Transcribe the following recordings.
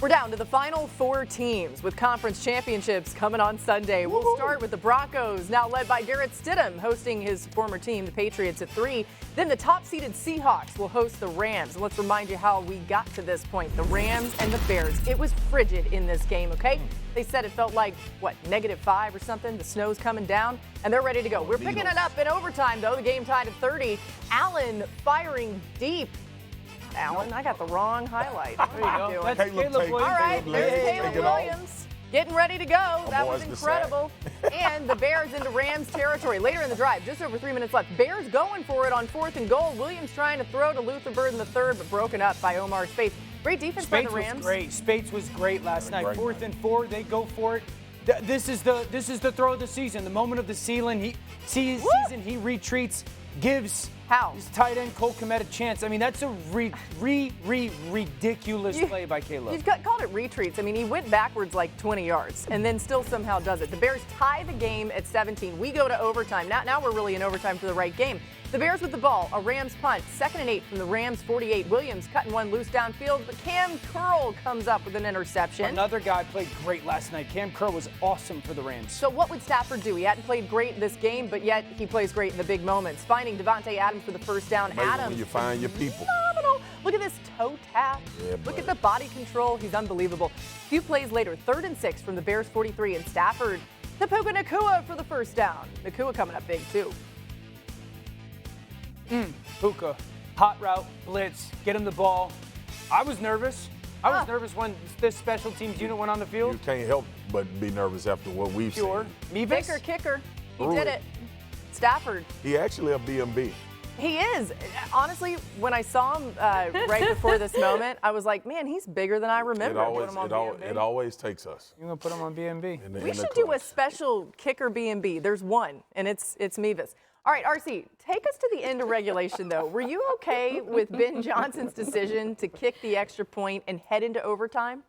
We're down to the final 4 teams with conference championships coming on Sunday. We'll start with the Broncos, now led by Garrett Stidham, hosting his former team, the Patriots, at 3. Then the top-seeded Seahawks will host the Rams. And let's remind you how we got to this point. The Rams and the Bears. It was frigid in this game, okay? They said it felt like, what, -5 or something? The snow's coming down, and they're ready to go. We're picking it up in overtime, though. The game tied at 30. Allen firing deep. Allen, I got the wrong highlight. What are you doing? That's Caleb Williams. All right, there's Caleb Williams getting ready to go. That was incredible. And the Bears into Rams territory. Later in the drive, just over 3 minutes left. Bears going for it on 4th and goal. Williams trying to throw to Luther Bird in the 3rd, but broken up by Omar Speights. Great defense by the Rams. Was great. Speights was great last night. 4th and 4, they go for it. This is the throw of the season, the moment of the season. He retreats, gives his tight end Cole Kmet a chance. I mean, that's a ridiculous play by Caleb. You've called it retreats. I mean, he went backwards like 20 yards and then still somehow does it. The Bears tie the game at 17. We go to overtime. Now we're really in overtime for the right game. The Bears with the ball, a Rams punt, 2nd and 8 from the Rams 48. Williams cutting one loose downfield, but Cam Curl comes up with an interception. Another guy played great last night. Cam Curl was awesome for the Rams. So what would Stafford do? He hadn't played great this game, but yet he plays great in the big moments. Finding Devontae Adams for the first down. Adams, when you find your people. Phenomenal. Look at this toe tap. Yeah, look at the body control. He's unbelievable. A few plays later, 3rd and 6 from the Bears 43, and Stafford to Puka Nacua for the first down. Nacua coming up big too. Puka, hot route, blitz, get him the ball. I was nervous. I was nervous when this special teams unit went on the field. You can't help but be nervous after what we've seen. Kicker. He did it. Stafford. He actually a B&B. He is. Honestly, when I saw him right before this moment, I was like, man, he's bigger than I remember. It always takes us. You're going to put him on B&B. We should do a special kicker B&B. There's one, and it's Mevis. All right, RC, take us to the end of regulation, though. Were you okay with Ben Johnson's decision to kick the extra point and head into overtime?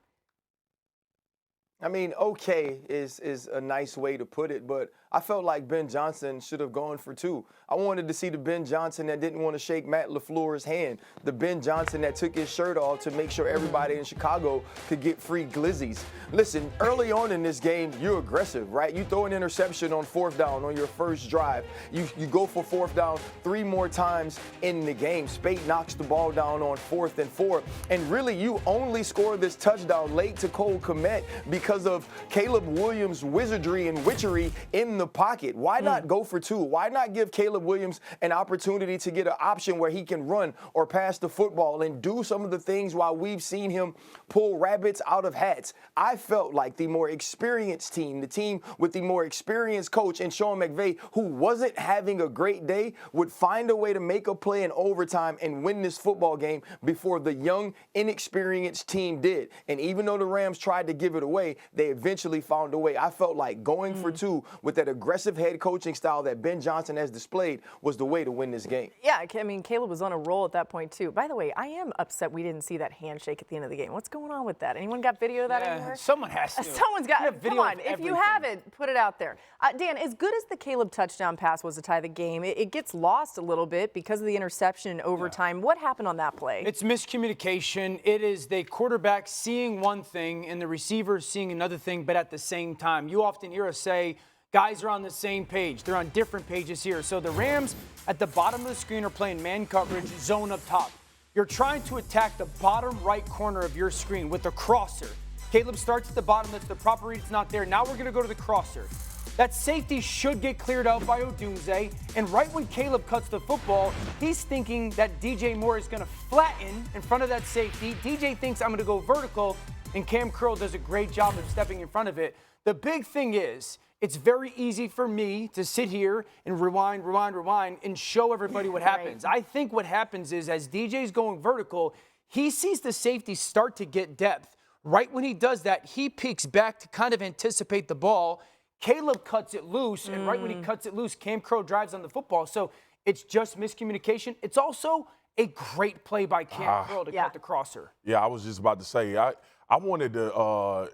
I mean, okay is a nice way to put it, but I felt like Ben Johnson should have gone for 2. I wanted to see the Ben Johnson that didn't want to shake Matt LaFleur's hand, the Ben Johnson that took his shirt off to make sure everybody in Chicago could get free glizzies. Listen, early on in this game, you're aggressive, right? You throw an interception on 4th down on your first drive. You go for 4th down 3 more times in the game. Speight knocks the ball down on 4th and 4. And really, you only score this touchdown late to Cole Kmet because of Caleb Williams' wizardry and witchery in the pocket. Why not go for 2? Why not give Caleb Williams an opportunity to get an option where he can run or pass the football and do some of the things while we've seen him pull rabbits out of hats? I felt like the more experienced team, the team with the more experienced coach and Sean McVay, who wasn't having a great day, would find a way to make a play in overtime and win this football game before the young, inexperienced team did. And even though the Rams tried to give it away, they eventually found a way. I felt like going for 2 with that aggressive head coaching style that Ben Johnson has displayed was the way to win this game. Yeah, I mean, Caleb was on a roll at that point, too. By the way, I am upset we didn't see that handshake at the end of the game. What's going on with that? Anyone got video of that anywhere? Someone has to. Someone's got it. Come on, if you haven't, put it out there. Dan, as good as the Caleb touchdown pass was to tie the game, it gets lost a little bit because of the interception in overtime. What happened on that play? It's miscommunication. It is the quarterback seeing one thing and the receiver seeing another thing, but at the same time. You often hear us say, guys are on the same page. They're on different pages here. So the Rams at the bottom of the screen are playing man coverage, zone up top. You're trying to attack the bottom right corner of your screen with a crosser. Caleb starts at the bottom. That's the proper read. It's not there. Now we're going to go to the crosser. That safety should get cleared out by Odunze. And right when Caleb cuts the football, he's thinking that DJ Moore is going to flatten in front of that safety. DJ thinks I'm going to go vertical, and Cam Curl does a great job of stepping in front of it. The big thing is, it's very easy for me to sit here and rewind, and show everybody what happens. I think what happens is, as DJ's going vertical, he sees the safety start to get depth. Right when he does that, he peeks back to kind of anticipate the ball. Caleb cuts it loose, and right when he cuts it loose, Cam Curl drives on the football. So it's just miscommunication. It's also a great play by Cam Curl to cut the crosser. Yeah, I was just about to say, I wanted to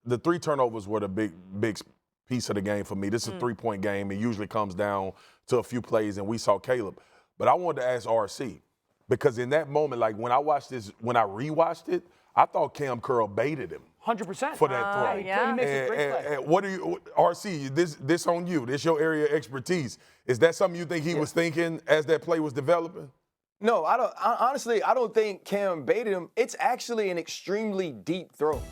the 3 turnovers were the big piece of the game for me. This is a 3-point game. It usually comes down to a few plays, and we saw Caleb. But I wanted to ask RC, because in that moment, like when I watched this, when I rewatched it, I thought Cam Curl baited him 100%. for that throw. Yeah. He makes a great play. And what do you, RC, this on you. This your area of expertise. Is that something you think he was thinking as that play was developing? No, honestly, I don't think Cam baited him. It's actually an extremely deep throw.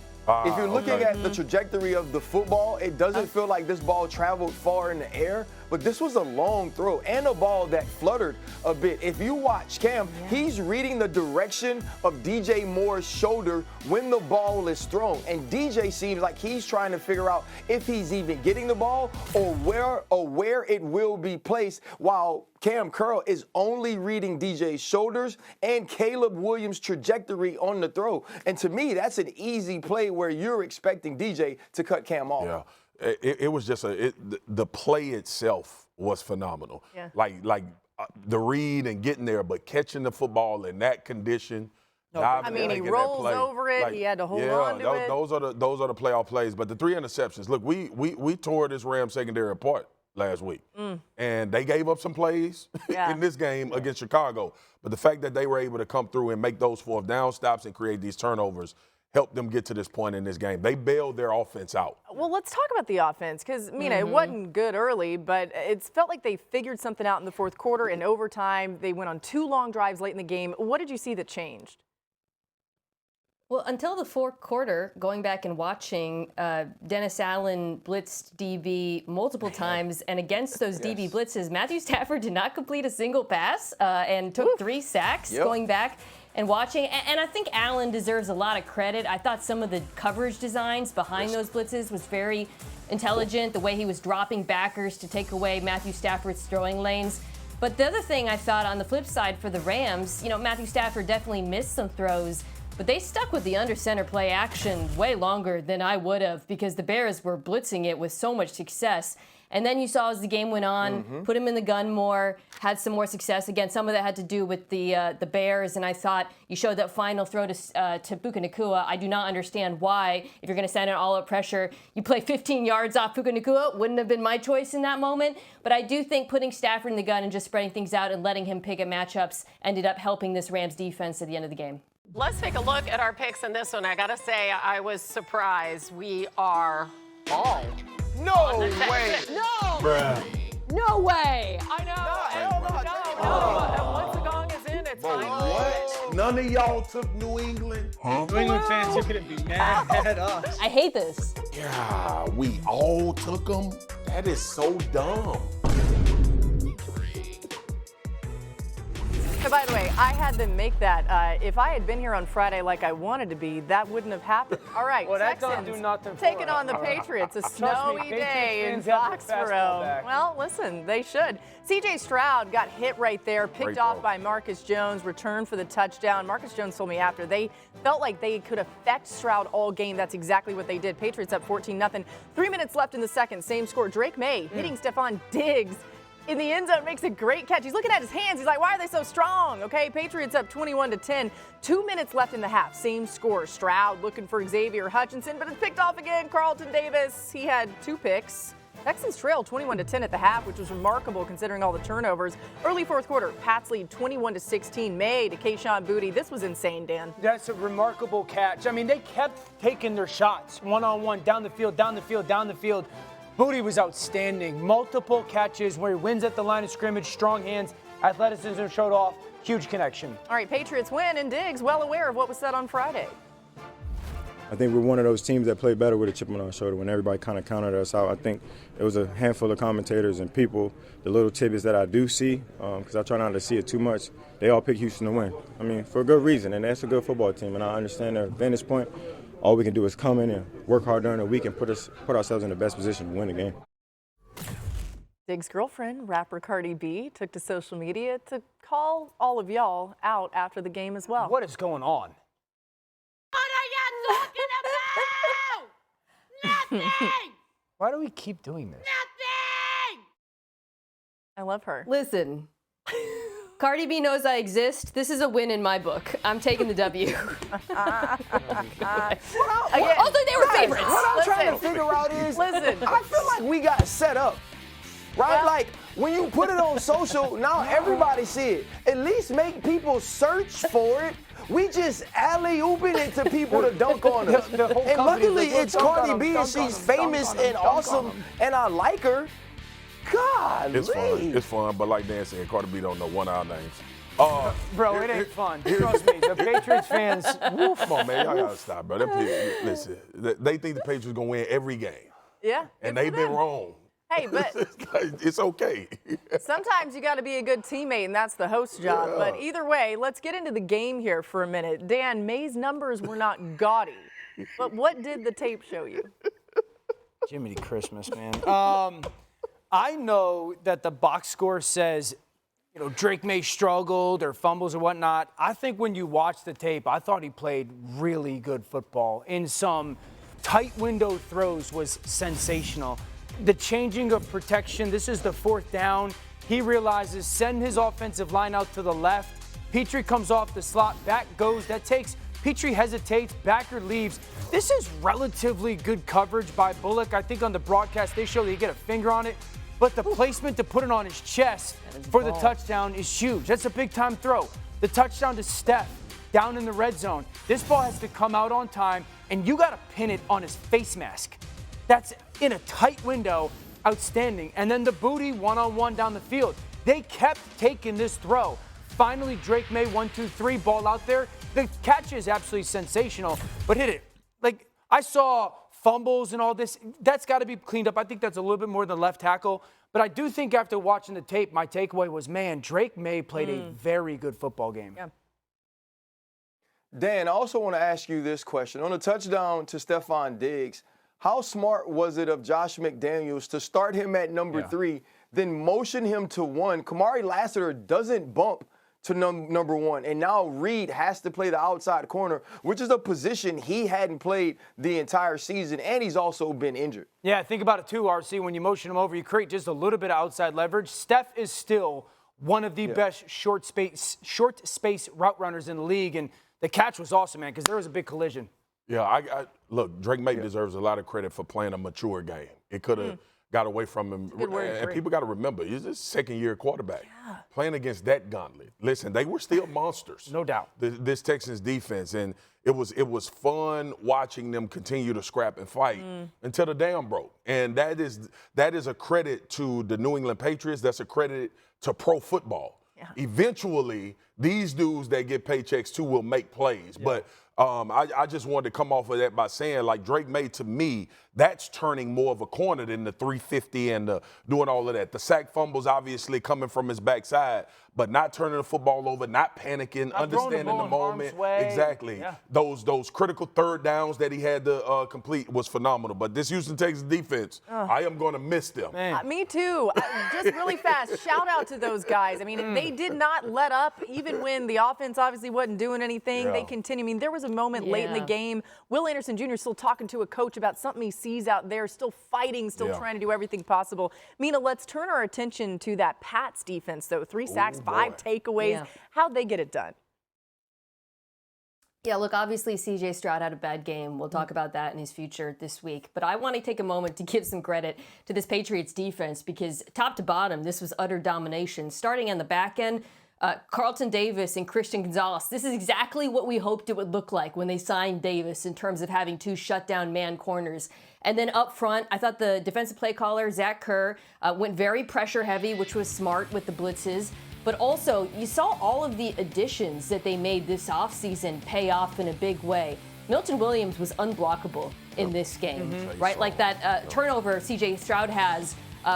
If you're looking at the trajectory of the football, it doesn't feel like this ball traveled far in the air, but this was a long throw and a ball that fluttered a bit. If you watch Cam, he's reading the direction of DJ Moore's shoulder when the ball is thrown. And DJ seems like he's trying to figure out if he's even getting the ball or where it will be placed, while Cam Curl is only reading DJ's shoulders and Caleb Williams' trajectory on the throw. And to me, that's an easy play where you're expecting DJ to cut Cam off. Yeah, it was just the play itself was phenomenal. Yeah. Like the read and getting there, but catching the football in that condition. I mean, he rolls over it. He had to hold on to it. Those are the playoff plays. But the 3 interceptions. Look, we tore this Rams secondary apart last week, and they gave up some plays in this game against Chicago. But the fact that they were able to come through and make those 4th down stops and create these turnovers helped them get to this point in this game. They bailed their offense out. Well, let's talk about the offense because, Mina, it wasn't good early, but it felt like they figured something out in the 4th quarter. In overtime, they went on 2 long drives late in the game. What did you see that changed? Well, until the 4th quarter, going back and watching, Dennis Allen blitzed DB multiple times, and against those DB blitzes, Matthew Stafford did not complete a single pass and took 3 sacks going back and watching. And I think Allen deserves a lot of credit. I thought some of the coverage designs behind those blitzes was very intelligent, the way he was dropping backers to take away Matthew Stafford's throwing lanes. But the other thing I thought on the flip side for the Rams, Matthew Stafford definitely missed some throws, but they stuck with the under center play action way longer than I would have because the Bears were blitzing it with so much success. And then you saw as the game went on, put him in the gun more, had some more success. Again, some of that had to do with the Bears, and I thought you showed that final throw to Puka Nacua. I do not understand why, if you're going to send an all-out pressure, you play 15 yards off Puka Nacua. Wouldn't have been my choice in that moment. But I do think putting Stafford in the gun and just spreading things out and letting him pick at matchups ended up helping this Rams defense at the end of the game. Let's take a look at our picks in this one. I gotta say, I was surprised. We are all. No way. No. Bruh. No way. I know. No. Once the gong is in, it's fine. What? None of y'all took New England? New England fans, you're going to be mad at us. I hate this. Yeah, we all took them? That is so dumb. So, by the way, I had them make that. If I had been here on Friday like I wanted to be, that wouldn't have happened. All right, Well, that Texans don't do nothing for taking us. on the Patriots. A Trust snowy me, day in Patriots fans have their fastball Foxborough. back. Well, listen, they should. C.J. Stroud got hit right there, picked Great off throw. by Marcus Jones, returned for the touchdown. Marcus Jones told me after they felt like they could affect Stroud all game. That's exactly what they did. Patriots up 14-0. 3 minutes left in the second. Same score. Drake Maye hitting Stephon Diggs in the end zone, makes a great catch. He's looking at his hands. He's like, why are they so strong? Okay, Patriots up 21-10. 2 minutes left in the half. Same score. Stroud looking for Xavier Hutchinson, but it's picked off again. Carlton Davis, he had 2 picks. Texans trailed 21-10 at the half, which was remarkable considering all the turnovers. Early 4th quarter, Pats lead 21-16. Maye to Kayshon Boutte. This was insane, Dan. That's a remarkable catch. I mean, they kept taking their shots one-on-one, down the field, down the field, down the field. Boutte was outstanding. Multiple catches where he wins at the line of scrimmage, strong hands, athleticism showed off, huge connection. All right, Patriots win, and Diggs well aware of what was said on Friday. I think we're one of those teams that play better with a chip on our shoulder when everybody kind of counted us out. I think it was a handful of commentators and people, the little tidbits that I do see, because I try not to see it too much, they all pick Houston to win. I mean, for a good reason, and that's a good football team, and I understand their vantage point. All we can do is come in and work hard during the week and put ourselves in the best position to win the game. Diggs' girlfriend, rapper Cardi B, took to social media to call all of y'all out after the game as well. What is going on? What are you talking about? Nothing. Why do we keep doing this? Nothing. I love her. Listen, Cardi B knows I exist. This is a win in my book. I'm taking the W. Also, they were favorites. What I'm trying to figure out is, Listen. I feel like we got set up, right? Well- Like, when you put it on social, now everybody see it. At least make people search for it We just alley-ooping it to people to dunk on us. The whole And company's luckily, like, it's dunk on Cardi him, B, and dunk on she's him, dunk famous on him, and dunk on awesome, him. and I like her. God, It's fun. It's fun, but like Dan said, Cardi B don't know one of our names. Bro, it ain't fun. Trust me, the Patriots fans. Woof. Come on, man, y'all gotta stop, bro. Listen, they think the Patriots gonna win every game, Yeah. and good they've for been them. wrong. Hey, but It's okay. sometimes you got to be a good teammate, and that's the host job. Yeah. But either way, let's get into the game here for a minute. Dan, Maye's numbers were not gaudy, but what did the tape show you? Jiminy Christmas, man. I know that the box score says, you know, Drake Maye struggled or fumbles or whatnot. I think when you watch the tape, I thought he played really good football. In some tight window throws was sensational. The changing of protection, this is the 4th down. He realizes, send his offensive line out to the left. Petrie comes off the slot, back goes. That takes, Petrie hesitates, backer leaves. This is relatively good coverage by Bullock. I think on the broadcast they show that he get a finger on it. But the placement to put it on his chest for the touchdown is huge. That's a big-time throw. The touchdown to Steph down in the red zone. This ball has to come out on time, and you got to pin it on his face mask. That's in a tight window, outstanding. And then the booty one-on-one down the field. They kept taking this throw. Finally, Drake Maye, 1-2-3, ball out there. The catch is absolutely sensational, but hit it. Like, I saw fumbles and all this. That's got to be cleaned up. I think that's a little bit more than left tackle. But I do think after watching the tape, my takeaway was, man, Drake Maye played a very good football game. Yeah. Dan, I also want to ask you this question. On a touchdown to Stephon Diggs, how smart was it of Josh McDaniels to start him at number 3, then motion him to 1? Kamari Lassiter doesn't bump to number 1, and now Reed has to play the outside corner, which is a position he hadn't played the entire season, and he's also been injured. Yeah, think about it too, RC. When you motion him over, you create just a little bit of outside leverage. Steph is still one of the best short space route runners in the league, and the catch was awesome, man, because there was a big collision. Yeah, look, Drake Maye deserves a lot of credit for playing a mature game. It could have got away from him. And people got to remember, he's a second-year quarterback. Playing against that gauntlet. Listen, they were still monsters. No doubt. This Texans defense, and it was fun watching them continue to scrap and fight until the dam broke. And that is a credit to the New England Patriots. That's a credit to pro football. Yeah. Eventually, these dudes that get paychecks too will make plays. Yeah. But I just wanted to come off of that by saying, like, Drake Maye, to me, that's turning more of a corner than the 350 and doing all of that. The sack fumbles obviously coming from his backside, but not turning the football over, not panicking, not understanding the moment. Exactly. Yeah. Those critical third downs that he had to complete was phenomenal. But this Houston Texans defense, I am going to miss them. Me too. Just really fast, shout out to those guys. I mean, they did not let up even when the offense obviously wasn't doing anything. Yeah. They continue. I mean, there was a moment late in the game, Will Anderson Jr. still talking to a coach about something he sees out there, still fighting, still trying to do everything possible. Mina, let's turn our attention to that Pats defense, though. 3 sacks, 5 takeaways. Yeah. How'd they get it done? Yeah, look, obviously C.J. Stroud had a bad game. We'll talk about that in his future this week. But I want to take a moment to give some credit to this Patriots defense because top to bottom, this was utter domination. Starting on the back end, Carlton Davis and Christian Gonzalez. This is exactly what we hoped it would look like when they signed Davis in terms of having 2 shutdown man corners. And then up front, I thought the defensive play caller, Zach Kerr, went very pressure heavy, which was smart with the blitzes. But also, you saw all of the additions that they made this offseason pay off in a big way. Milton Williams was unblockable in this game, right? Like that turnover C.J. Stroud has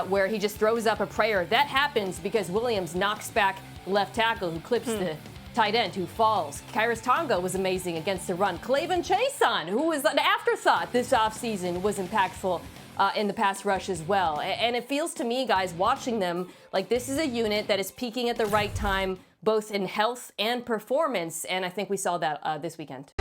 where he just throws up a prayer. That happens because Williams knocks back left tackle who clips the tight end who falls. Kairos Tonga was amazing against the run. Clavin Chason, who was an afterthought this offseason, was impactful in the pass rush as well. And it feels to me, guys, watching them, like this is a unit that is peaking at the right time, both in health and performance. And I think we saw that this weekend.